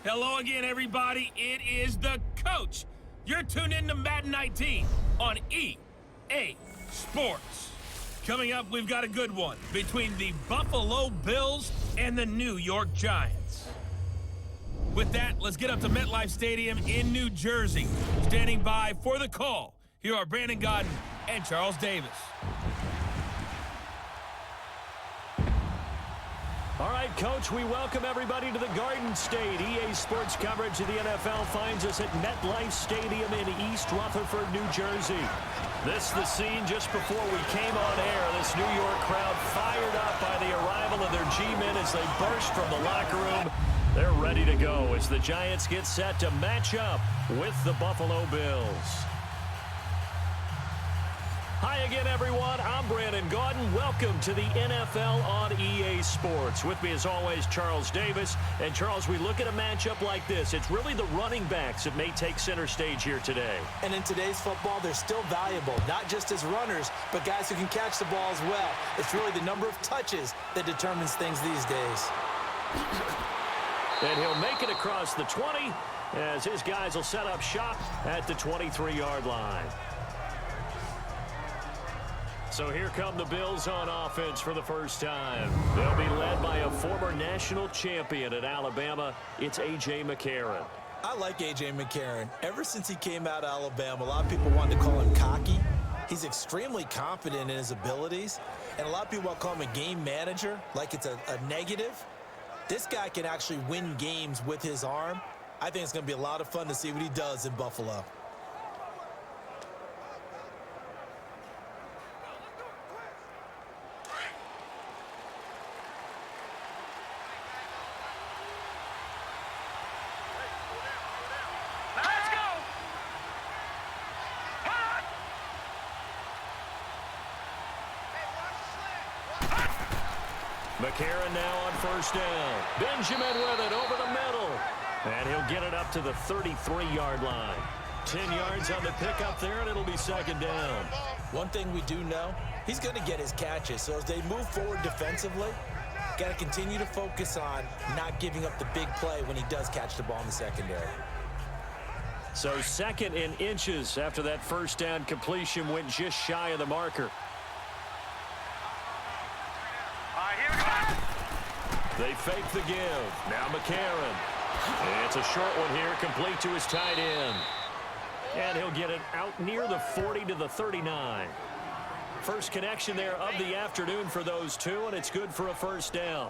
Hello again, everybody. It is the coach. You're tuned in to Madden 19 on EA Sports. Coming up, we've got a good one between the Buffalo Bills and the New York Giants. With that, let's get up to MetLife Stadium in New Jersey. Standing by for the call, here are Brandon Godden and Charles Davis. All right, Coach, we welcome everybody to the Garden State. EA Sports coverage of the NFL finds us at MetLife Stadium in East Rutherford, New Jersey. This is the scene just before we came on air. This New York crowd fired up by the arrival of their G-men as they burst from the locker room. They're ready to go as the Giants get set to match up with the Buffalo Bills. Hi again, everyone. I'm Brandon Godden. Welcome to the NFL on EA Sports. With me, as always, Charles Davis. And, Charles, we look at a matchup like this. It's really the running backs that may take center stage here today. And in today's football, they're still valuable, not just as runners, but guys who can catch the ball as well. It's really the number of touches that determines things these days. And he'll make it across the 20 as his guys will set up shop at the 23-yard line. So here come the Bills on offense for the first time. They'll be led by a former national champion at Alabama. It's A.J. McCarron. I like A.J. McCarron. Ever since he came out of Alabama, a lot of people wanted to call him cocky. He's extremely confident in his abilities, and a lot of people call him a game manager, like it's a negative. This guy can actually win games with his arm. I think it's going to be a lot of fun to see what he does in Buffalo. McCarron now on first down. Benjamin with it over the middle. And he'll get it up to the 33-yard line. 10 yards on the pickup there, and it'll be second down. One thing we do know, he's going to get his catches. So as they move forward defensively, got to continue to focus on not giving up the big play when he does catch the ball in the secondary. So second in inches after that first down completion went just shy of the marker. They fake the give. Now McCarron. It's a short one here, complete to his tight end. And he'll get it out near the 40 to the 39. First connection there of the afternoon for those two, and it's good for a first down.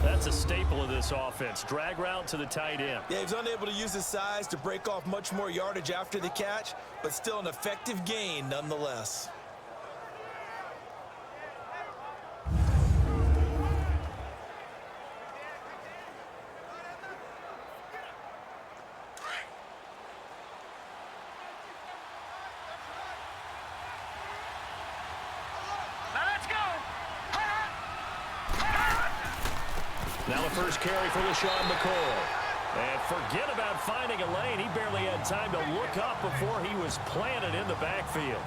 That's a staple of this offense. Drag route to the tight end. Yeah, he's unable to use his size to break off much more yardage after the catch, but still an effective gain nonetheless. Now the first carry for LaShawn McCoy. And forget about finding a lane. He barely had time to look up before he was planted in the backfield.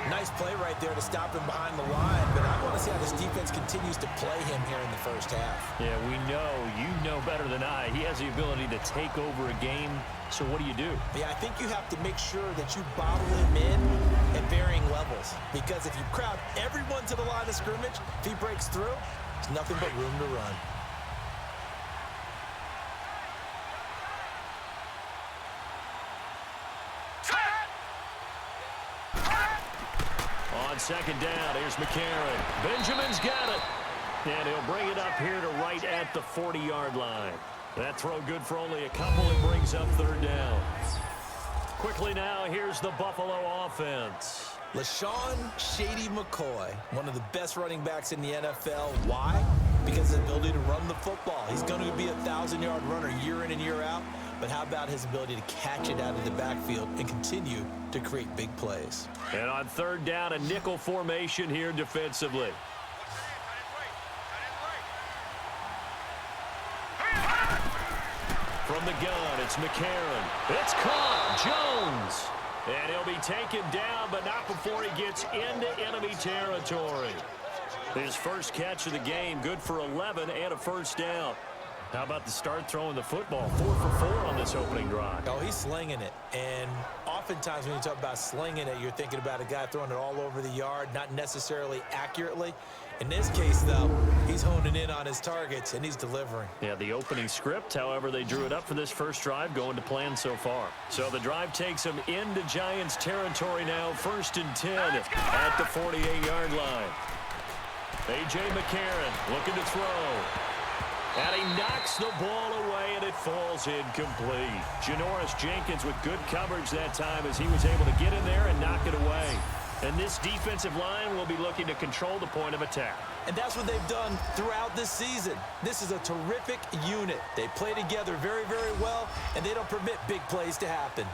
Nice play right there to stop him behind the line, but I want to see how this defense continues to play him here in the first half. Yeah, we know. You know better than I. He has the ability to take over a game, so what do you do? Yeah, I think you have to make sure that you bottle him in at varying levels, because if you crowd everyone to the line of scrimmage, if he breaks through, there's nothing but room to run. On second down, here's McCarron. Benjamin's got it. And he'll bring it up here to right at the 40-yard line. That throw good for only a couple. It brings up third down. Quickly now, here's the Buffalo offense. LaShawn Shady McCoy, one of the best running backs in the NFL. Why? Because of his ability to run the football. He's going to be a 1,000-yard runner year in and year out. But how about his ability to catch it out of the backfield and continue to create big plays? And on third down, a nickel formation here defensively. From the gun, it's McCarron. It's caught. Jones. And he'll be taken down, but not before he gets into enemy territory. His first catch of the game, good for 11 and a first down. How about the start throwing the football? 4 for 4 on this opening drive. Oh, he's slinging it. And oftentimes when you talk about slinging it, you're thinking about a guy throwing it all over the yard, not necessarily accurately. In this case, though, he's honing in on his targets, and he's delivering. Yeah, the opening script, however, they drew it up for this first drive, going to plan so far. So the drive takes them into Giants territory now, 1st and 10 at the 48-yard line. A.J. McCarron looking to throw. And he knocks the ball away, and it falls incomplete. Janoris Jenkins with good coverage that time as he was able to get in there and knock it away. And this defensive line will be looking to control the point of attack. And that's what they've done throughout this season. This is a terrific unit. They play together very, very well, and they don't permit big plays to happen.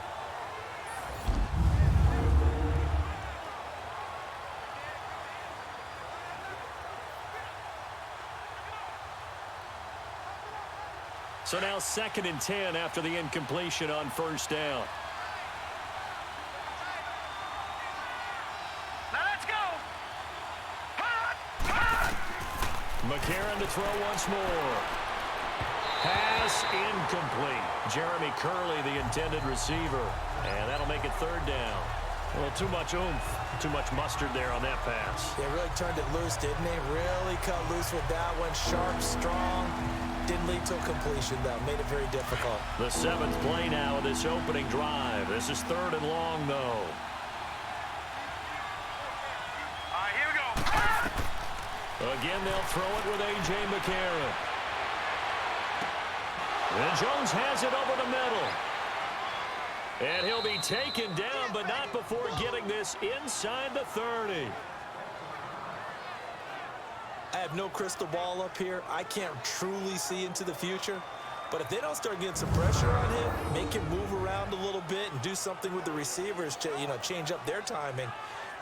So now 2nd and 10 after the incompletion on 1st down. Now let's go. McCarron to throw once more. Pass incomplete. Jeremy Curley, the intended receiver. And that'll make it 3rd down. Well, too much oomph, too much mustard there on that pass. They really turned it loose, didn't they? Really cut loose with that one. Sharp, strong. Didn't lead to a completion, though. Made it very difficult. The 7th play now of this opening drive. This is 3rd and long, though. All right, here we go. Again, they'll throw it with A.J. McCarron. And Jones has it over the middle. And he'll be taken down, but not before getting this inside the 30. I have no crystal ball up here. I can't truly see into the future. But if they don't start getting some pressure on him, make him move around a little bit and do something with the receivers to, change up their timing,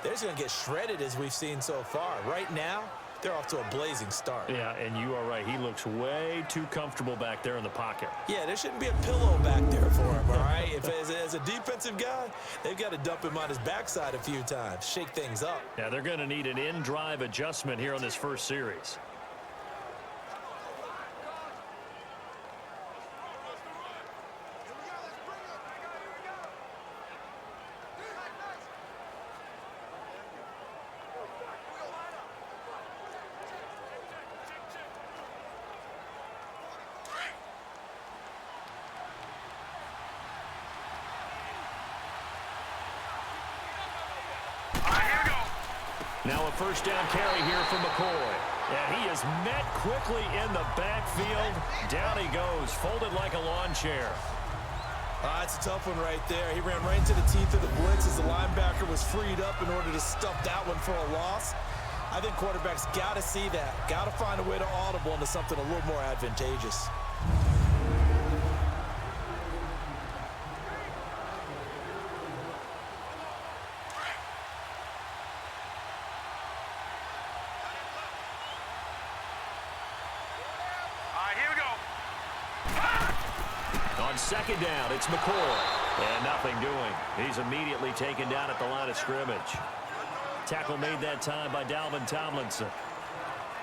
they're just going to get shredded as we've seen so far. Right now, they're off to a blazing start. Yeah, and you are right. He looks way too comfortable back there in the pocket. Yeah, there shouldn't be a pillow back there for him, all right? If as a defensive guy, they've got to dump him on his backside a few times, shake things up. Yeah, they're going to need an in-drive adjustment here on this first series. Now a 1st down carry here for McCoy. And he is met quickly in the backfield. Down he goes, folded like a lawn chair. That's a tough one right there. He ran right into the teeth of the blitz as the linebacker was freed up in order to stuff that one for a loss. I think quarterbacks got to see that. Got to find a way to audible into something a little more advantageous. On 2nd down, it's McCoy. And nothing doing. He's immediately taken down at the line of scrimmage. Tackle made that time by Dalvin Tomlinson.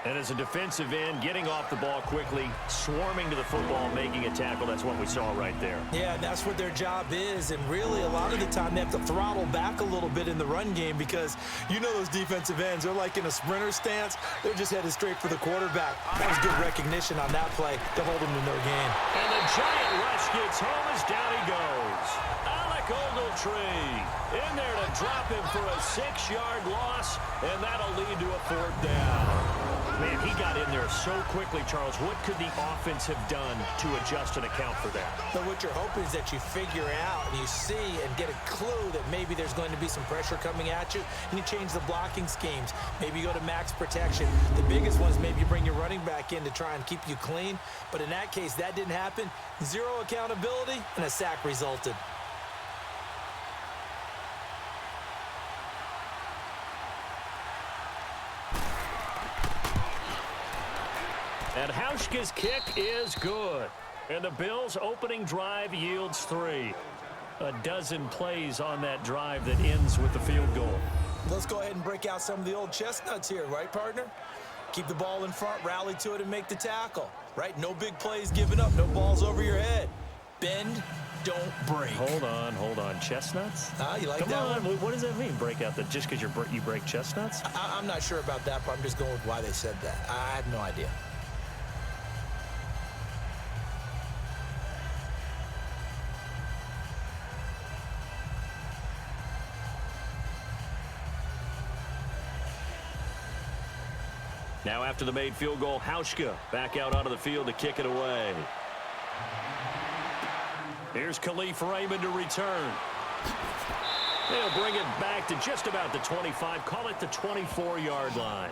And as a defensive end, getting off the ball quickly, swarming to the football, making a tackle. That's what we saw right there. Yeah, that's what their job is. And really, a lot of the time, they have to throttle back a little bit in the run game because those defensive ends, they're like in a sprinter stance. They're just headed straight for the quarterback. That was good recognition on that play to hold him to no gain. And the giant rush gets home as down he goes. Alec Ogletree in there to drop him for a 6-yard loss, and that'll lead to a 4th down. Man, he got in there so quickly, Charles. What could the offense have done to adjust and account for that? But what you're hoping is that you figure out and you see and get a clue that maybe there's going to be some pressure coming at you, and you change the blocking schemes. Maybe you go to max protection. The biggest one is maybe you bring your running back in to try and keep you clean. But in that case, that didn't happen. 0 accountability, and a sack resulted. And Hauschka's kick is good. And the Bills' opening drive yields 3. A dozen plays on that drive that ends with the field goal. Let's go ahead and break out some of the old chestnuts here, right, partner? Keep the ball in front, rally to it, and make the tackle. right? No big plays given up, no balls over your head. Bend, don't break. Hold on. Chestnuts? You like Come that on. one? What does that mean? Break out just because you break chestnuts? I'm not sure about that, but I'm just going with why they said that. I have no idea. Now after the made field goal, Hauschka back out onto the field to kick it away. Here's Khalif Raymond to return. They'll bring it back to just about the 25, call it the 24-yard line.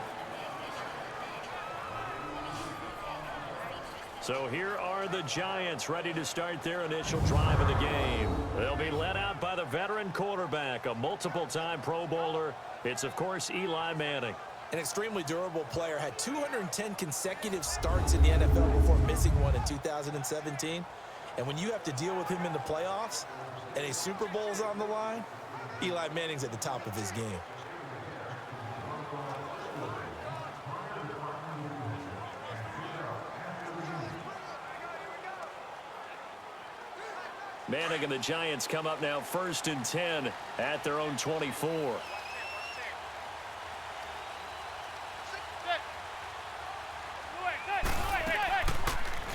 So here are the Giants ready to start their initial drive of the game. They'll be led out by the veteran quarterback, a multiple-time Pro Bowler. It's, of course, Eli Manning. An extremely durable player, had 210 consecutive starts in the NFL before missing one in 2017. And when you have to deal with him in the playoffs and a Super Bowl's on the line, Eli Manning's at the top of his game. Manning and the Giants come up now 1st and 10 at their own 24.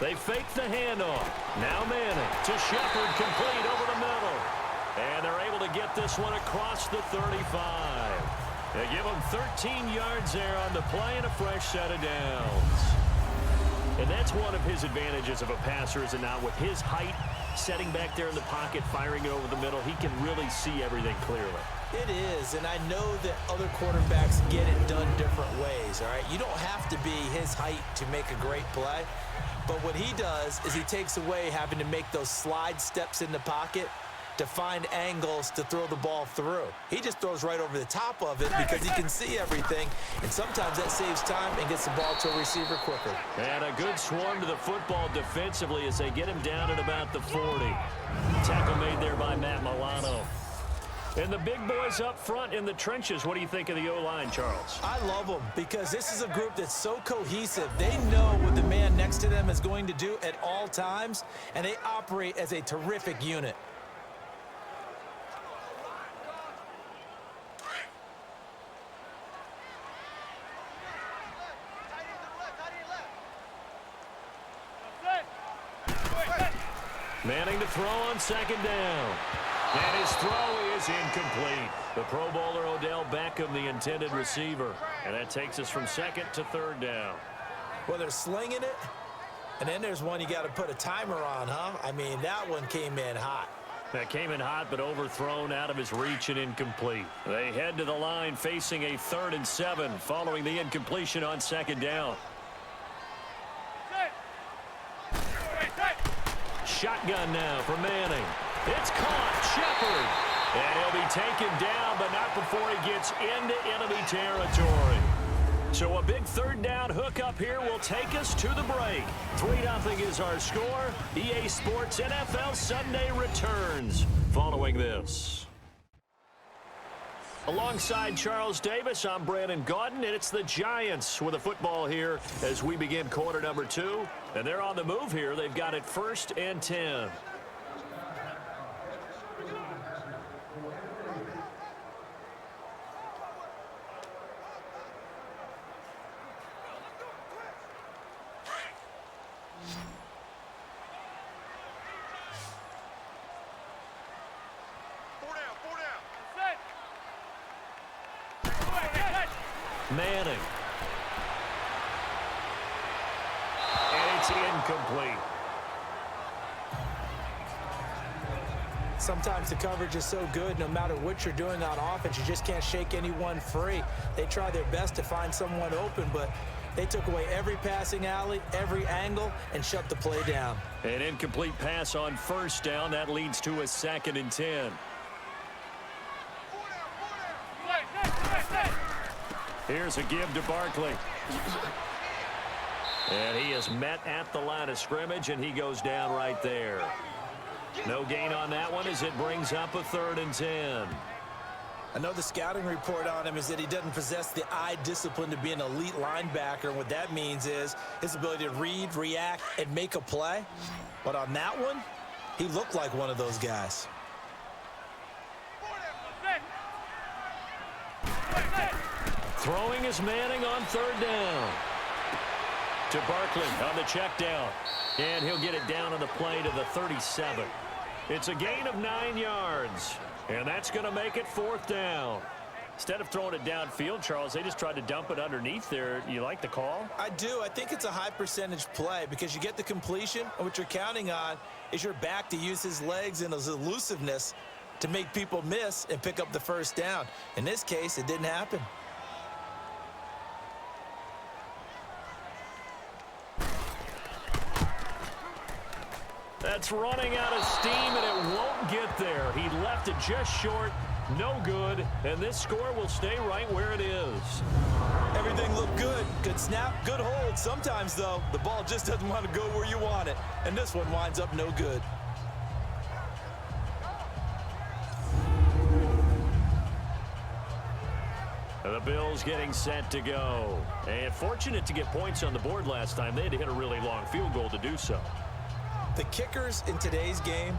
They fake the handoff. Now Manning to Shepard, complete over the middle. And they're able to get this one across the 35. They give him 13 yards there on the play and a fresh set of downs. And that's one of his advantages of a passer, is it not? With his height, setting back there in the pocket, firing it over the middle, he can really see everything clearly. It is, and I know that other quarterbacks get it done different ways, all right? You don't have to be his height to make a great play. But what he does is he takes away having to make those slide steps in the pocket to find angles to throw the ball through. He just throws right over the top of it because he can see everything, and sometimes that saves time and gets the ball to a receiver quicker. And a good swarm to the football defensively as they get him down at about the 40. Tackle made there by Matt Milano. And the big boys up front in the trenches. What do you think of the O-line, Charles? I love them because this is a group that's so cohesive. They know what the man next to them is going to do at all times, and they operate as a terrific unit. Manning to throw on 2nd down. And his throw is incomplete. The Pro Bowler Odell Beckham, the intended receiver. And that takes us from 2nd to 3rd down. Well, they're slinging it, and then there's one you got to put a timer on, huh? I mean, that one came in hot. That came in hot, but overthrown out of his reach and incomplete. They head to the line facing a 3rd and 7 following the incompletion on 2nd down. Shotgun now for Manning. It's caught. Shepard. And he'll be taken down, but not before he gets into enemy territory. So a big 3rd down hookup here will take us to the break. 3-0 is our score. EA Sports NFL Sunday returns following this. Alongside Charles Davis, I'm Brandon Gaudin, and it's the Giants with the football here as we begin quarter number 2. And they're on the move here. They've got it 1st and 10. Manning. And it's incomplete. Sometimes the coverage is so good, no matter what you're doing on offense, you just can't shake anyone free. They try their best to find someone open, but they took away every passing alley, every angle, and shut the play down. An incomplete pass on 1st down. That leads to a 2nd and 10. Here's a give to Barkley. And he is met at the line of scrimmage, and he goes down right there. No gain on that one as it brings up a 3rd and 10. I know the scouting report on him is that he doesn't possess the eye discipline to be an elite linebacker. And what that means is his ability to read, react, and make a play. But on that one, he looked like one of those guys. Throwing is Manning on third down. To Barkley on the check down. And he'll get it down on the play to the 37. It's a gain of 9 yards. And that's going to make it fourth down. Instead of throwing it downfield, Charles, they just tried to dump it underneath there. You like the call? I do. I think it's a high percentage play because you get the completion, and what you're counting on is your back to use his legs and his elusiveness to make people miss and pick up the first down. In this case, it didn't happen. That's running out of steam, and it won't get there. He left it just short, no good, and this score will stay right where it is. Everything looked good. Good snap, good hold. Sometimes, though, the ball just doesn't want to go where you want it, and this one winds up no good. The Bills getting set to go. And fortunate to get points on the board last time. They had to hit a really long field goal to do so. The kickers in today's game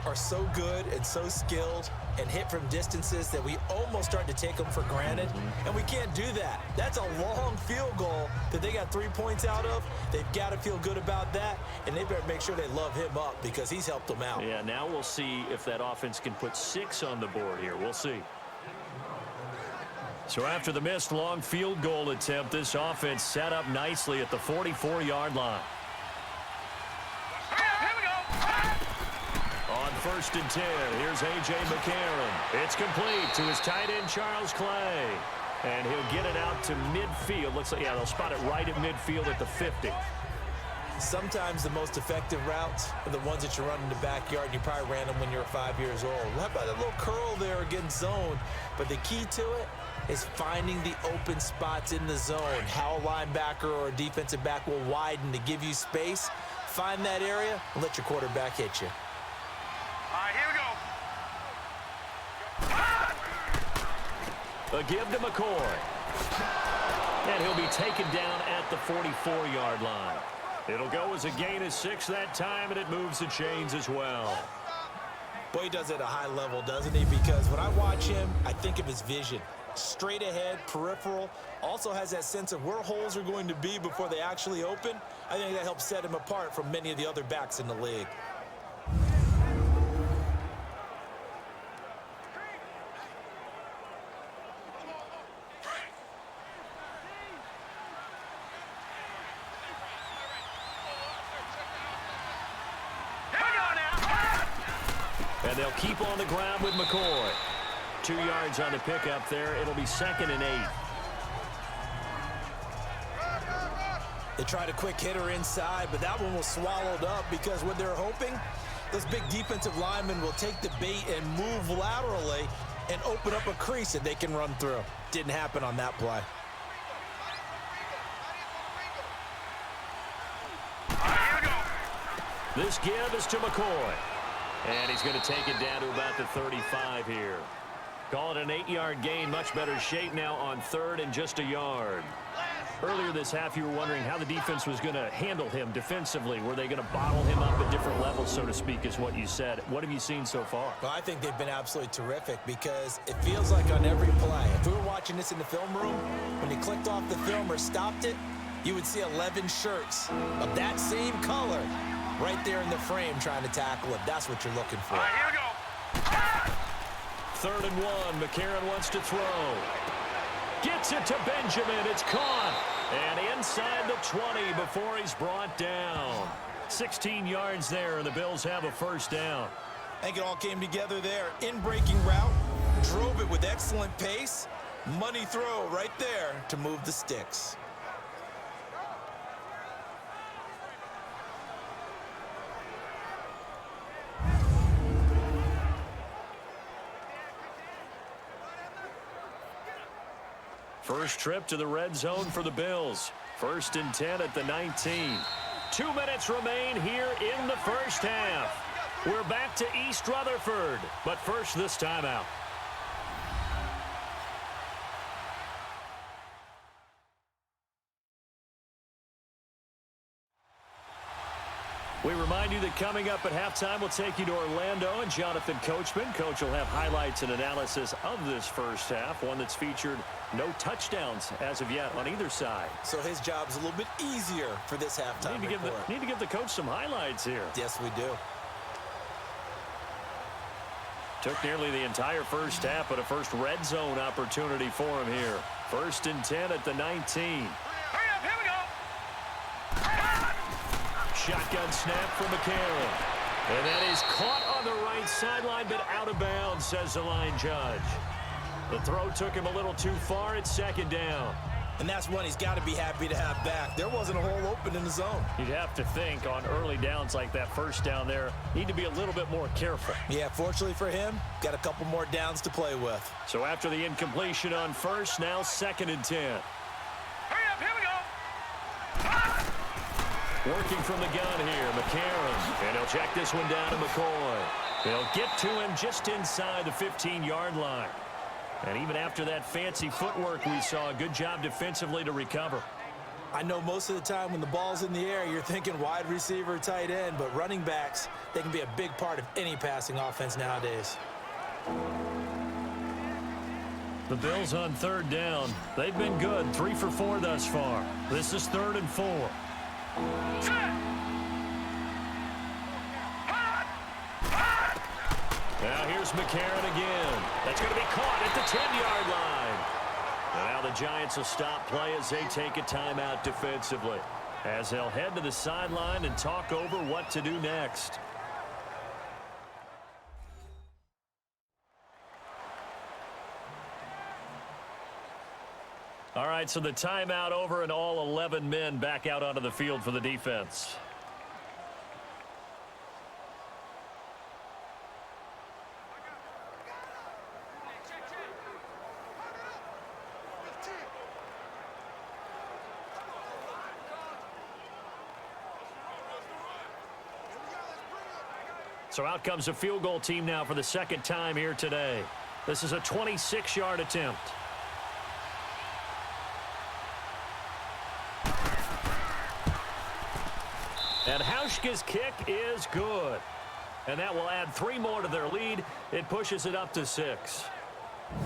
are so good and so skilled and hit from distances that we almost start to take them for granted, and we can't do that. That's a long field goal that they got 3 points out of. They've got to feel good about that, and they better make sure they love him up because he's helped them out. Yeah, now we'll see if that offense can put 6 on the board here. We'll see. So after the missed long field goal attempt, this offense set up nicely at the 44-yard line. On 1st and 10, here's A.J. McCarron. It's complete to his tight end, Charles Clay. And he'll get it out to midfield. Looks like, yeah, they'll spot it right at midfield at the 50. Sometimes the most effective routes are the ones that you run in the backyard. You probably ran them when you were 5 years old. How about a little curl there against zone? But the key to it is finding the open spots in the zone. How a linebacker or a defensive back will widen to give you space. Find that area and let your quarterback hit you. All right, here we go. A give to McCoy. And he'll be taken down at the 44-yard line. It'll go as a gain of 6 that time, and it moves the chains as well. Boy, he does it at a high level, doesn't he? Because when I watch him, I think of his vision. Straight ahead, peripheral. Also has that sense of where holes are going to be before they actually open. I think that helps set him apart from many of the other backs in the league. And they'll keep on the ground with McCoy. 2 yards on the pickup there. It'll be 2nd and 8. They tried a quick hitter inside, but that one was swallowed up because what they're hoping, those big defensive linemen will take the bait and move laterally and open up a crease that they can run through. Didn't happen on that play. This give is to McCoy. And he's going to take it down to about the 35 here. Call it an 8-yard gain. Much better shape now on 3rd and just a yard. Earlier this half, you were wondering how the defense was going to handle him defensively. Were they going to bottle him up at different levels, so to speak, is what you said. What have you seen so far? Well, I think they've been absolutely terrific because it feels like on every play, if we were watching this in the film room, when he clicked off the film or stopped it, you would see 11 shirts of that same color right there in the frame trying to tackle it. That's what you're looking for. All right, here we go. 3rd and 1. McCarron wants to throw. Gets it to Benjamin. It's caught. And inside the 20 before he's brought down. 16 yards there, and the Bills have a first down. I think it all came together there. In-breaking route. Drove it with excellent pace. Money throw right there to move the sticks. First trip to the red zone for the Bills. 1st and 10 at the 19. 2 minutes remain here in the first half. We're back to East Rutherford, but first this timeout. We remind you that coming up at halftime, we'll take you to Orlando and Jonathan Coachman. Coach will have highlights and analysis of this first half, one that's featured no touchdowns as of yet on either side. So his job's a little bit easier for this halftime report. Need to give the coach some highlights here. Yes, we do. Took nearly the entire first half, but a first red zone opportunity for him here. 1st and 10 at the 19. Hurry up, here we go. Shotgun snap from McCarron. And that is caught on the right sideline, but out of bounds, says the line judge. The throw took him a little too far. It's 2nd down. And that's one he's got to be happy to have back. There wasn't a hole open in the zone. You'd have to think on early downs like that first down there, need to be a little bit more careful. Yeah, fortunately for him, got a couple more downs to play with. So after the incompletion on first, now 2nd and 10. Hurry up, here we go. Working from the gun here, McCarron. And he'll check this one down to McCoy. They'll get to him just inside the 15-yard line. And even after that fancy footwork we saw, a good job defensively to recover. I know most of the time when the ball's in the air, you're thinking wide receiver, tight end, but running backs, they can be a big part of any passing offense nowadays. The Bills on 3rd down. They've been good, 3 for 4 thus far. This is 3rd and 4. Now here's McCarron again. That's going to be caught at the 10-yard line. And now the Giants will stop play as they take a timeout defensively, as they'll head to the sideline and talk over what to do next. All right, so the timeout over and all 11 men back out onto the field for the defense. So out comes a field goal team now for the 2nd time here today. This is a 26-yard attempt. And Hauschka's kick is good. And that will add 3 more to their lead. It pushes it up to 6.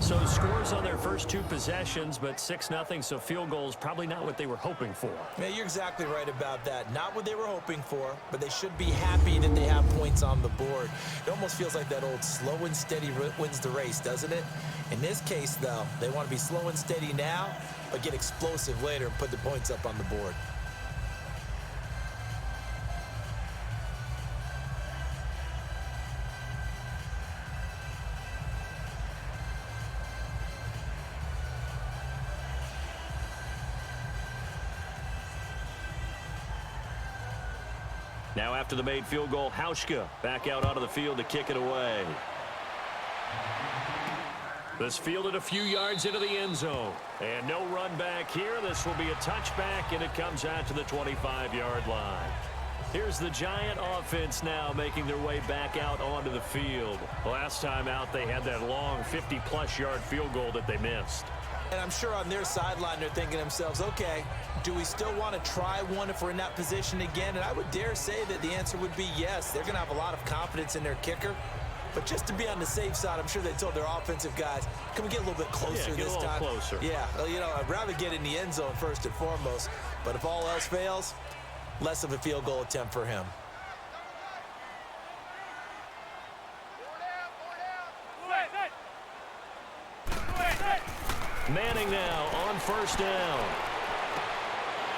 So scores on their first 2 possessions, but 6-0, so field goals probably not what they were hoping for. Yeah, you're exactly right about that. Not what they were hoping for, but they should be happy that they have points on the board. It almost feels like that old slow and steady wins the race, doesn't it? In this case, though, they want to be slow and steady now, but get explosive later and put the points up on the board. Now after the made field goal, Hauschka back out onto the field to kick it away. This fielded a few yards into the end zone. And no run back here. This will be a touchback, and it comes out to the 25-yard line. Here's the Giant offense now making their way back out onto the field. Last time out, they had that long 50-plus yard field goal that they missed. And I'm sure on their sideline, they're thinking to themselves, okay, do we still want to try one if we're in that position again? And I would dare say that the answer would be yes. They're going to have a lot of confidence in their kicker. But just to be on the safe side, I'm sure they told their offensive guys, can we get a little bit closer this time? Closer. Yeah, well, you know, I'd rather get in the end zone first and foremost. But if all else fails, less of a field goal attempt for him. Manning now on 1st down.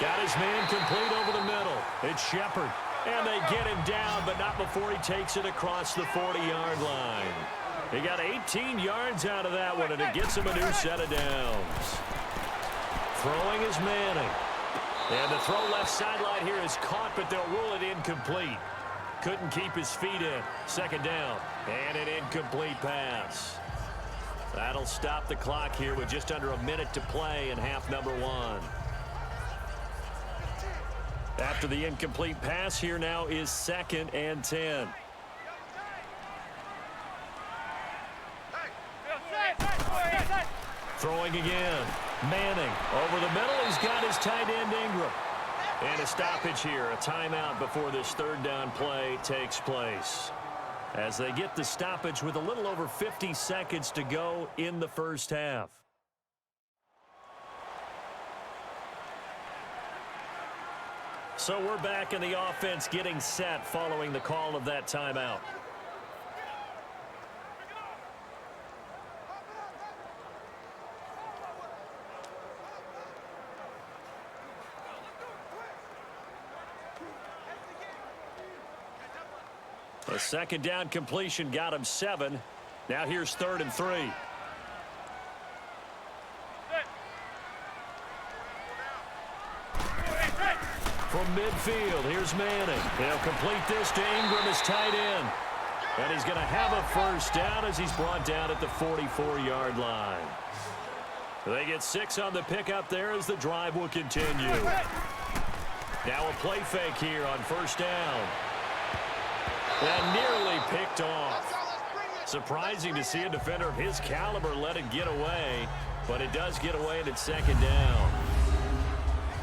Got his man complete over the middle. It's Shepard. And they get him down, but not before he takes it across the 40-yard line. He got 18 yards out of that one, and it gets him a new set of downs. Throwing is Manning. And the throw left sideline here is caught, but they'll rule it incomplete. Couldn't keep his feet in. 2nd down. And an incomplete pass. That'll stop the clock here with just under a minute to play in half number 1. After the incomplete pass, here now is 2nd and 10. Throwing again. Manning over the middle. He's got his tight end Ingram. And a stoppage here, a timeout before this third down play takes place. As they get the stoppage with a little over 50 seconds to go in the first half. So we're back in the offense getting set following the call of that timeout. A second down completion got him 7. Now here's 3rd and 3. From midfield, here's Manning. He'll complete this to Ingram, his tight end. And he's going to have a first down as he's brought down at the 44-yard line. They get 6 on the pickup there as the drive will continue. Now a play fake here on first down. And nearly picked off. Surprising to see a defender of his caliber let it get away, but it does get away and it's second down.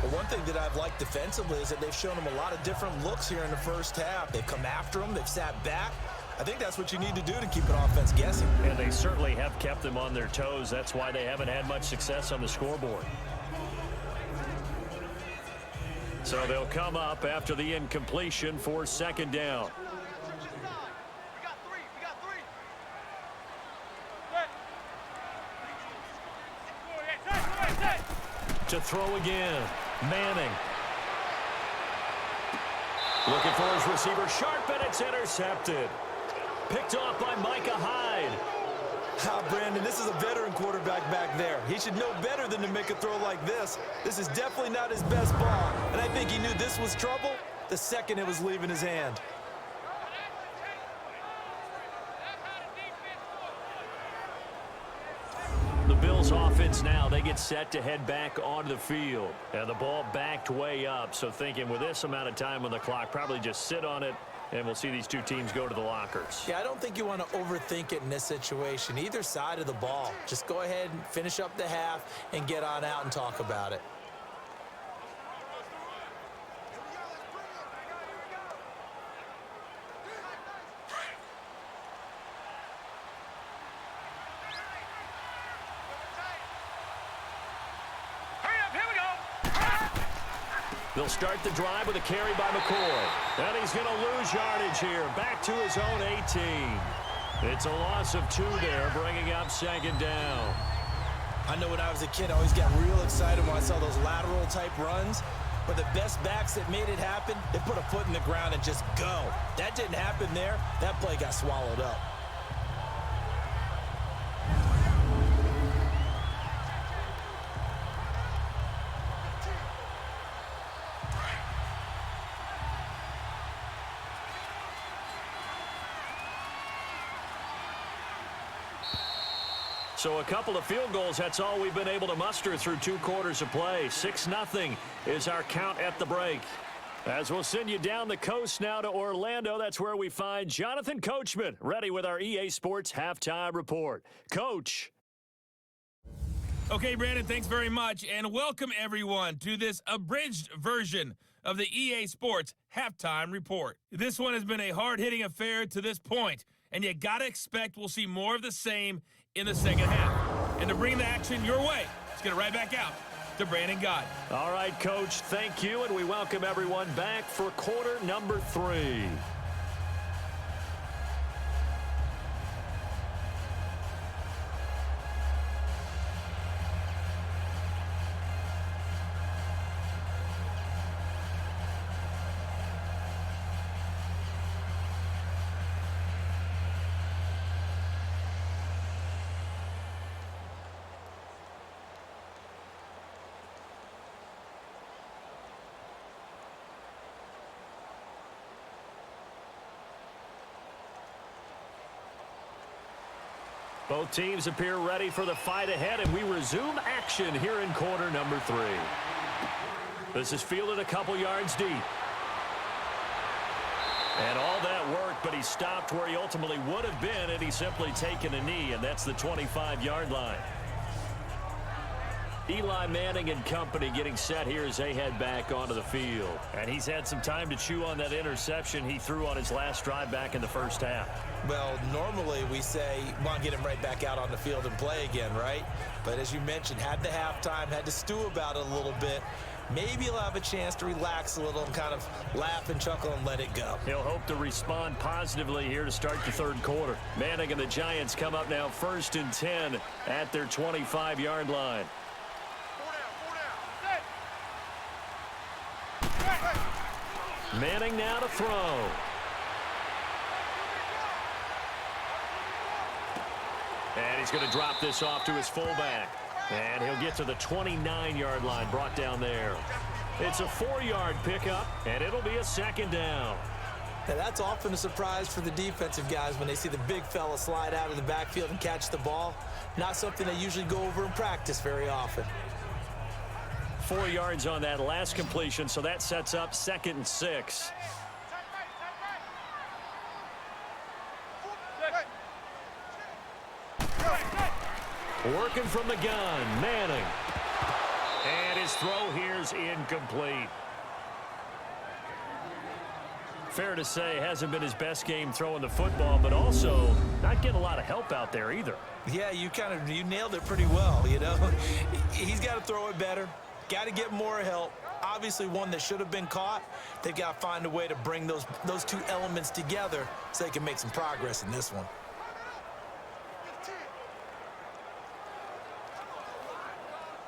Well, one thing that I've liked defensively is that they've shown him a lot of different looks here in the first half. They've come after him. They've sat back. I think that's what you need to do to keep an offense guessing. And they certainly have kept them on their toes. That's why they haven't had much success on the scoreboard. So they'll come up after the incompletion for second down. To throw again, Manning. Looking for his receiver, sharp, and it's intercepted. Picked off by Micah Hyde. Brandon, this is a veteran quarterback back there. He should know better than to make a throw like this. This is definitely not his best ball, and I think he knew this was trouble the second it was leaving his hand. The Bills offense now, they get set to head back onto the field. And the ball backed way up, so thinking with this amount of time on the clock, probably just sit on it, and we'll see these two teams go to the lockers. Yeah, I don't think you want to overthink it in this situation. Either side of the ball. Just go ahead and finish up the half and get on out and talk about it. They'll start the drive with a carry by McCoy. And he's going to lose yardage here. Back to his own 18. It's a loss of 2 there, bringing up second down. I know when I was a kid, I always got real excited when I saw those lateral-type runs. But the best backs that made it happen, they put a foot in the ground and just go. That didn't happen there. That play got swallowed up. So a couple of field goals, that's all we've been able to muster through 2 quarters of play. 6-0 is our count at the break. As we'll send you down the coast now to Orlando, that's where we find Jonathan Coachman, ready with our EA Sports Halftime Report. Coach. Okay, Brandon, thanks very much, and welcome everyone to this abridged version of the EA Sports Halftime Report. This one has been a hard-hitting affair to this point, and you gotta expect we'll see more of the same in the second half. And to bring the action your way, let's get it right back out to Brandon Gott. All right, Coach, thank you, and we welcome everyone back for quarter number 3. Both teams appear ready for the fight ahead, and we resume action here in quarter number 3. This is fielded a couple yards deep. And all that work, but he stopped where he ultimately would have been had he simply taken a knee, and that's the 25-yard line. Eli Manning and company getting set here as they head back onto the field. And he's had some time to chew on that interception he threw on his last drive back in the first half. Well, normally we say, come on, get him right back out on the field and play again, right? But as you mentioned, had the halftime, had to stew about it a little bit. Maybe he'll have a chance to relax a little and kind of laugh and chuckle and let it go. He'll hope to respond positively here to start the third quarter. Manning and the Giants come up now 1st and 10 at their 25-yard line. Manning now to throw. And he's going to drop this off to his fullback. And he'll get to the 29-yard line, brought down there. It's a 4-yard pickup, and it'll be a 2nd down. Now, that's often a surprise for the defensive guys when they see the big fella slide out of the backfield and catch the ball. Not something they usually go over in practice very often. 4 yards on that last completion, so that sets up 2nd and 6. Working from the gun, Manning. And his throw here's incomplete. Fair to say, hasn't been his best game throwing the football, but also not getting a lot of help out there either. Yeah, you nailed it pretty well, you know. He's got to throw it better. Got to get more help. Obviously one that should have been caught. They've got to find a way to bring those two elements together so they can make some progress in this one.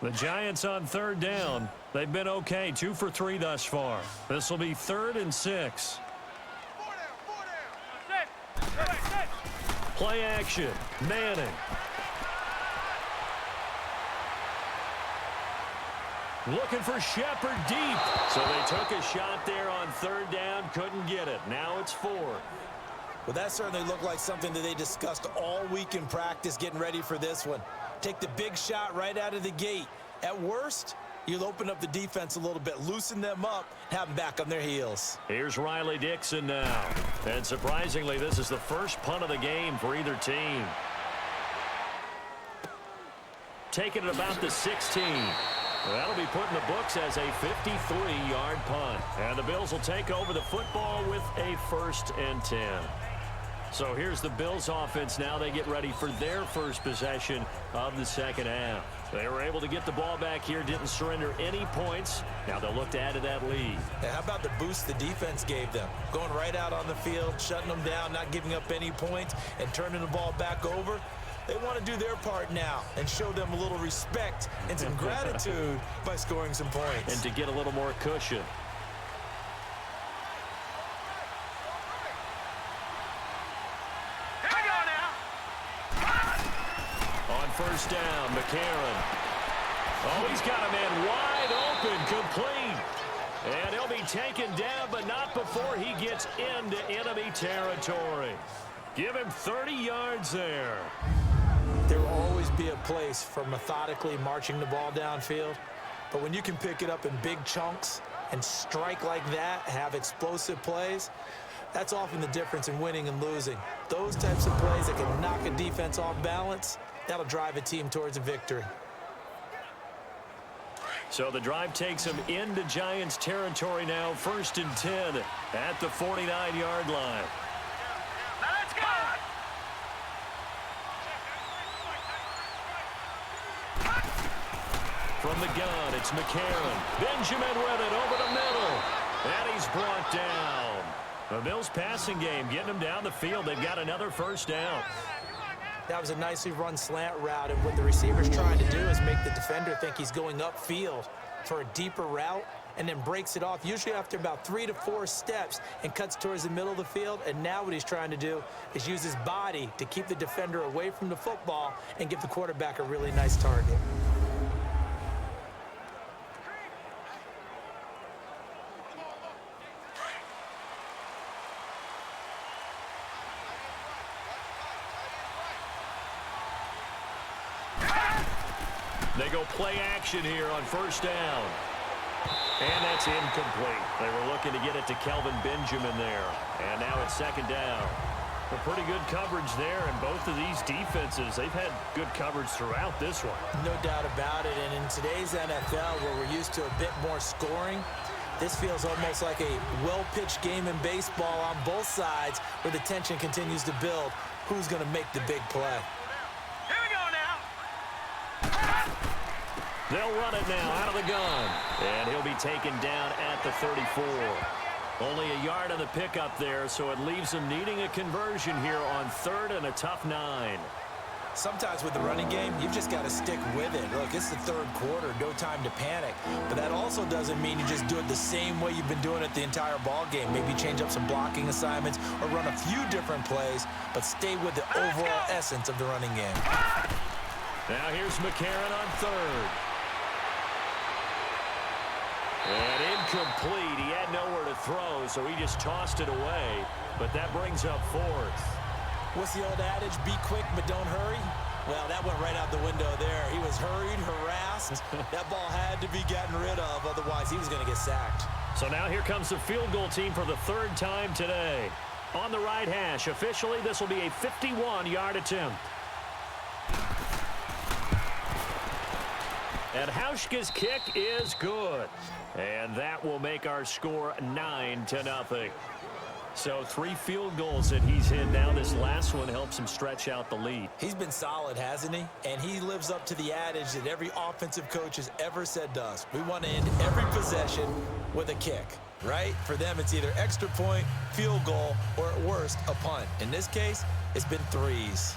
The Giants on 3rd down. They've been okay, 2 for 3 thus far. This will be 3rd and 6. Play action, Manning. Looking for Shepard deep. So they took a shot there on 3rd down, couldn't get it. Now it's 4. Well, that certainly looked like something that they discussed all week in practice getting ready for this one. Take the big shot right out of the gate. At worst, you'll open up the defense a little bit, loosen them up, have them back on their heels. Here's Riley Dixon now. And surprisingly, this is the first punt of the game for either team. Taking it about the 16. That'll be put in the books as a 53-yard punt. And the Bills will take over the football with a 1st and 10. So here's the Bills offense now. They get ready for their first possession of the 2nd half. They were able to get the ball back here, didn't surrender any points. Now they'll look to add to that lead. Yeah, how about the boost the defense gave them? Going right out on the field, shutting them down, not giving up any points, and turning the ball back over. They want to do their part now and show them a little respect and some gratitude by scoring some points. And to get a little more cushion. On 1st down, McCarron. Oh, he's got a man wide open, complete. And he'll be taken down, but not before he gets into enemy territory. Give him 30 yards there. There will always be a place for methodically marching the ball downfield. But when you can pick it up in big chunks and strike like that, have explosive plays, that's often the difference in winning and losing. Those types of plays that can knock a defense off balance, that'll drive a team towards a victory. So the drive takes them into Giants territory now, 1st and 10 at the 49-yard line. Now let's go! From the gun, it's McCarron. Benjamin with it over the middle. And he's brought down. The Bills passing game getting them down the field. They've got another 1st down. That was a nicely run slant route, and what the receiver's trying to do is make the defender think he's going upfield for a deeper route and then breaks it off, usually after about 3 to 4 steps, and cuts towards the middle of the field. And now what he's trying to do is use his body to keep the defender away from the football and give the quarterback a really nice target. They go play action here on 1st down. And that's incomplete. They were looking to get it to Kelvin Benjamin there. And now it's 2nd down. A pretty good coverage there, and both of these defenses, they've had good coverage throughout this one. No doubt about it, and in today's NFL, where we're used to a bit more scoring, this feels almost like a well-pitched game in baseball on both sides where the tension continues to build. Who's going to make the big play? Here we go now. They'll run it now out of the gun, and he'll be taken down at the 34. Only a yard on the pickup there, so it leaves them needing a conversion here on 3rd and a tough 9. Sometimes with the running game, you've just got to stick with it. Look, it's the 3rd quarter, no time to panic. But that also doesn't mean you just do it the same way you've been doing it the entire ball game. Maybe change up some blocking assignments or run a few different plays, but stay with the overall essence of the running game. Now here's McCarron on 3rd. And incomplete. He had nowhere to throw, so he just tossed it away. But that brings up 4th. What's the old adage? Be quick, but don't hurry? Well, that went right out the window there. He was hurried, harassed. That ball had to be gotten rid of, otherwise he was going to get sacked. So now here comes the field goal team for the 3rd time today. On the right hash, officially this will be a 51-yard attempt. And Hauschka's kick is good. And that will make our score 9-0. So 3 field goals that he's hit now. This last one helps him stretch out the lead. He's been solid, hasn't he? And he lives up to the adage that every offensive coach has ever said to us. We want to end every possession with a kick, right? For them, it's either extra point, field goal, or at worst, a punt. In this case, it's been 3s.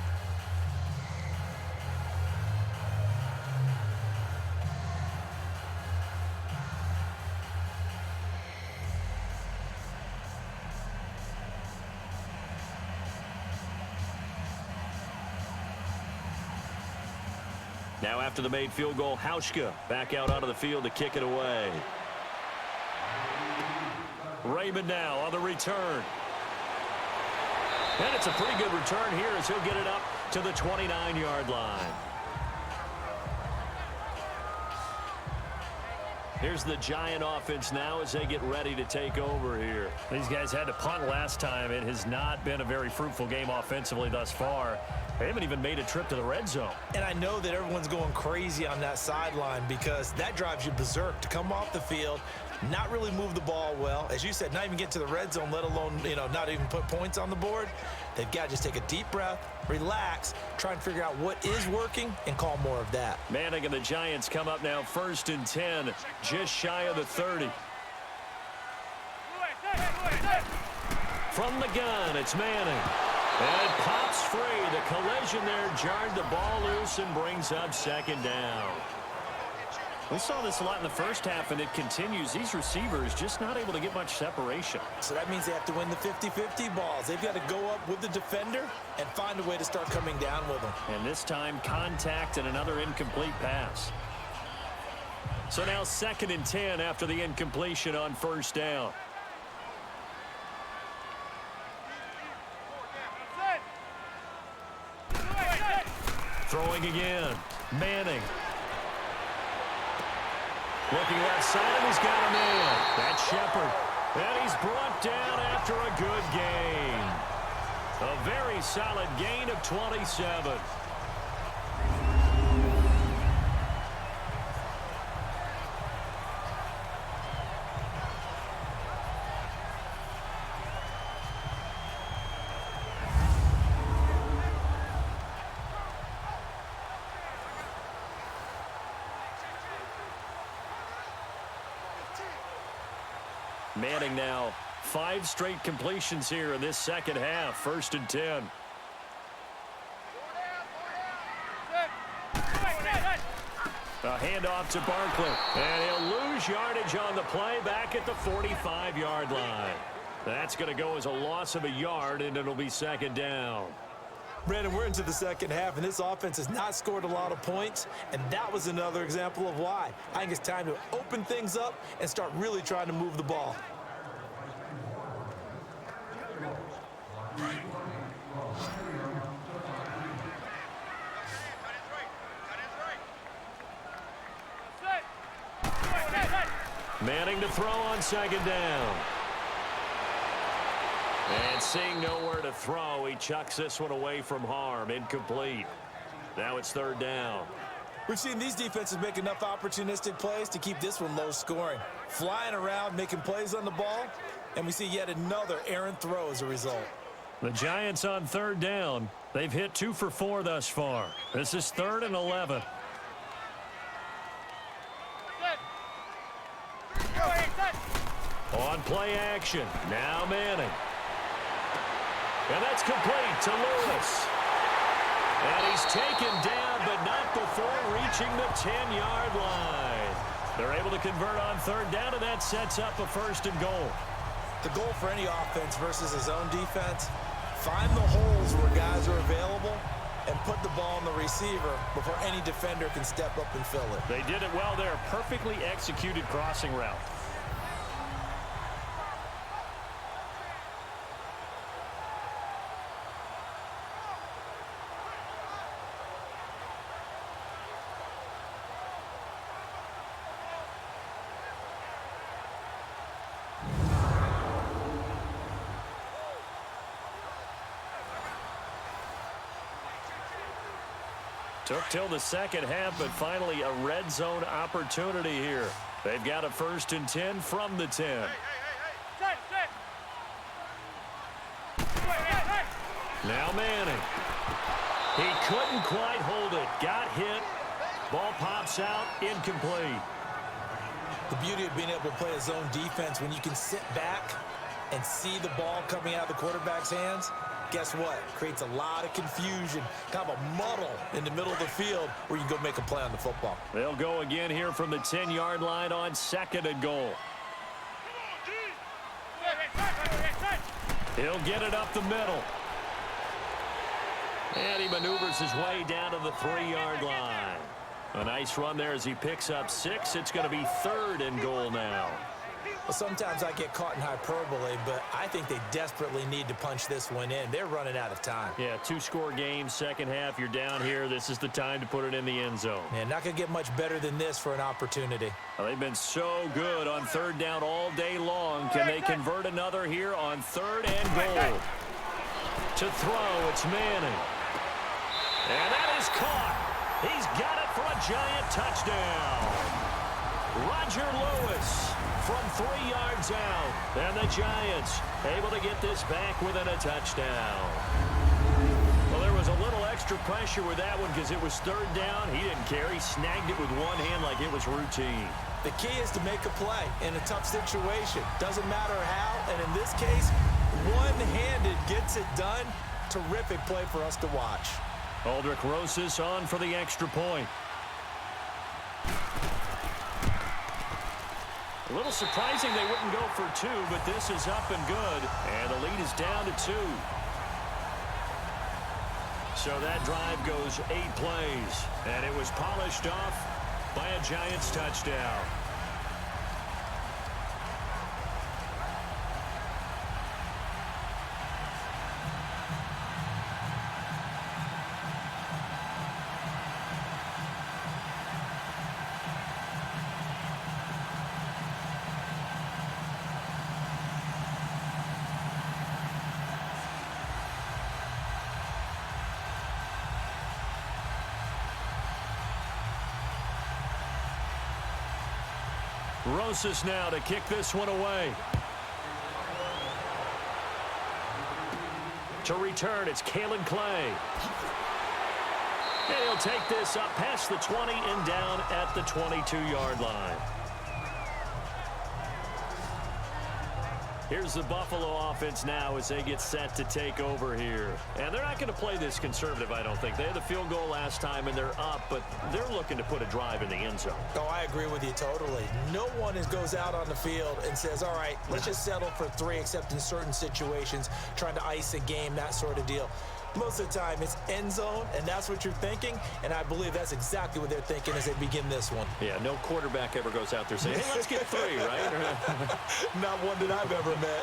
Now after the made field goal, Hauschka back out onto the field to kick it away. Raymond now on the return. And it's a pretty good return here as he'll get it up to the 29-yard line. Here's the Giant offense now as they get ready to take over here. These guys had to punt last time. It has not been a very fruitful game offensively thus far. They haven't even made a trip to the red zone. And I know that everyone's going crazy on that sideline because that drives you berserk to come off the field, not really move the ball well. As you said, not even get to the red zone, let alone, not even put points on the board. They've got to just take a deep breath, relax, try and figure out what is working, and call more of that. Manning and the Giants come up now 1st and 10, just shy of the 30. From the gun, it's Manning. And it pops free. The collision there jarred the ball loose and brings up 2nd down. We saw this a lot in the first half, and it continues. These receivers just not able to get much separation. So that means they have to win the 50-50 balls. They've got to go up with the defender and find a way to start coming down with them. And this time, contact and another incomplete pass. So now 2nd and 10 after the incompletion on 1st down. Throwing again. Manning. Looking left side, and he's got a man. That's Shepard. And he's brought down after a good gain. A very solid gain of 27. Manning now 5 straight completions here in this second half. 1st and 10. A handoff to Barkley. And he'll lose yardage on the play back at the 45-yard line. That's going to go as a loss of a yard, and it'll be 2nd down. Brandon, we're into the second half, and this offense has not scored a lot of points, and that was another example of why. I think it's time to open things up and start really trying to move the ball. Manning to throw on 2nd down. And seeing nowhere to throw, he chucks this one away from harm. Incomplete. Now it's third down. We've seen these defenses make enough opportunistic plays to keep this one low scoring. Flying around, making plays on the ball, and we see yet another errant throw as a result. The Giants on third down. They've hit 2 for 4 thus far. This is 3rd and 11. On play action. Now Manning. And that's complete to Lewis. And he's taken down, but not before reaching the 10-yard line. They're able to convert on third down, and that sets up a 1st and goal. The goal for any offense versus his own defense, find the holes where guys are available and put the ball on the receiver before any defender can step up and fill it. They did it well there. Perfectly executed crossing route. Took till the second half, but finally a red zone opportunity here. They've got a 1st and 10 from the 10. Now Manning. He couldn't quite hold it. Got hit. Ball pops out. Incomplete. The beauty of being able to play a zone defense when you can sit back and see the ball coming out of the quarterback's hands. Guess what? Creates a lot of confusion, kind of a muddle in the middle of the field where you can go make a play on the football. They'll go again here from the 10-yard line on 2nd and goal. He'll get it up the middle. And he maneuvers his way down to the 3-yard line. A nice run there as he picks up 6. It's going to be 3rd and goal now. Well, sometimes I get caught in hyperbole, but I think they desperately need to punch this one in. They're running out of time. Yeah, 2-score game, second half. You're down here. This is the time to put it in the end zone. Man, not going to get much better than this for an opportunity. Well, they've been so good on third down all day long. Can they convert another here on 3rd and goal? To throw, it's Manning. And that is caught. He's got it for a giant touchdown. Roger Lewis from 3 yards out. And the Giants able to get this back within a touchdown. Well, there was a little extra pressure with that one because it was 3rd down. He didn't care. He snagged it with one hand like it was routine. The key is to make a play in a tough situation. Doesn't matter how, and in this case, one-handed gets it done. Terrific play for us to watch. Aldrich Rosas on for the extra point. A little surprising they wouldn't go for 2, but this is up and good. And the lead is down to 2. So that drive goes 8 plays. And it was polished off by a Giants touchdown. Rosas now to kick this one away. To return, it's Kalen Clay. And he'll take this up past the 20 and down at the 22-yard line. Here's the Buffalo offense now as they get set to take over here. And they're not going to play this conservative, I don't think. They had the field goal last time, and they're up, but they're looking to put a drive in the end zone. Oh, I agree with you totally. No one goes out on the field and says, all right, let's just settle for 3, except in certain situations, trying to ice a game, that sort of deal. Most of the time, it's end zone, and that's what you're thinking, and I believe that's exactly what they're thinking as they begin this one. Yeah, no quarterback ever goes out there saying, hey, let's get 3, right? Not one that I've ever met.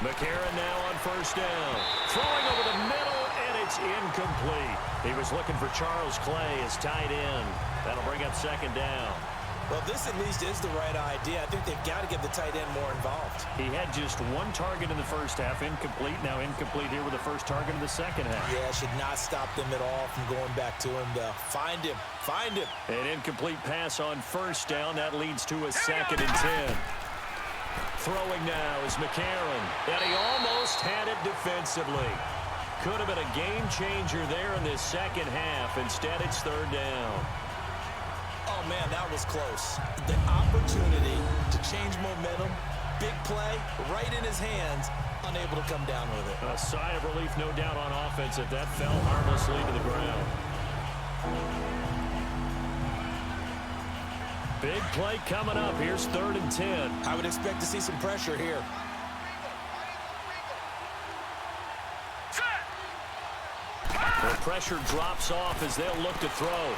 McCarron now on 1st down. Throwing over the middle, and it's incomplete. He was looking for Charles Clay as tight end. That'll bring up 2nd down. Well, this at least is the right idea. I think they've got to get the tight end more involved. He had just one target in the first half, incomplete. Now incomplete here with the first target in the second half. Yeah, should not stop them at all from going back to him to find him. Find him. An incomplete pass on first down. That leads to a 2nd and 10. Throwing now is McCarron. And he almost had it defensively. Could have been a game changer there in this second half. Instead, it's 3rd down. Oh, man, that was close. The opportunity to change momentum, big play, right in his hands, unable to come down with it. A sigh of relief, no doubt, on offense if that fell harmlessly to the ground. Big play coming up. Here's 3rd and 10. I would expect to see some pressure here. The pressure drops off as they'll look to throw.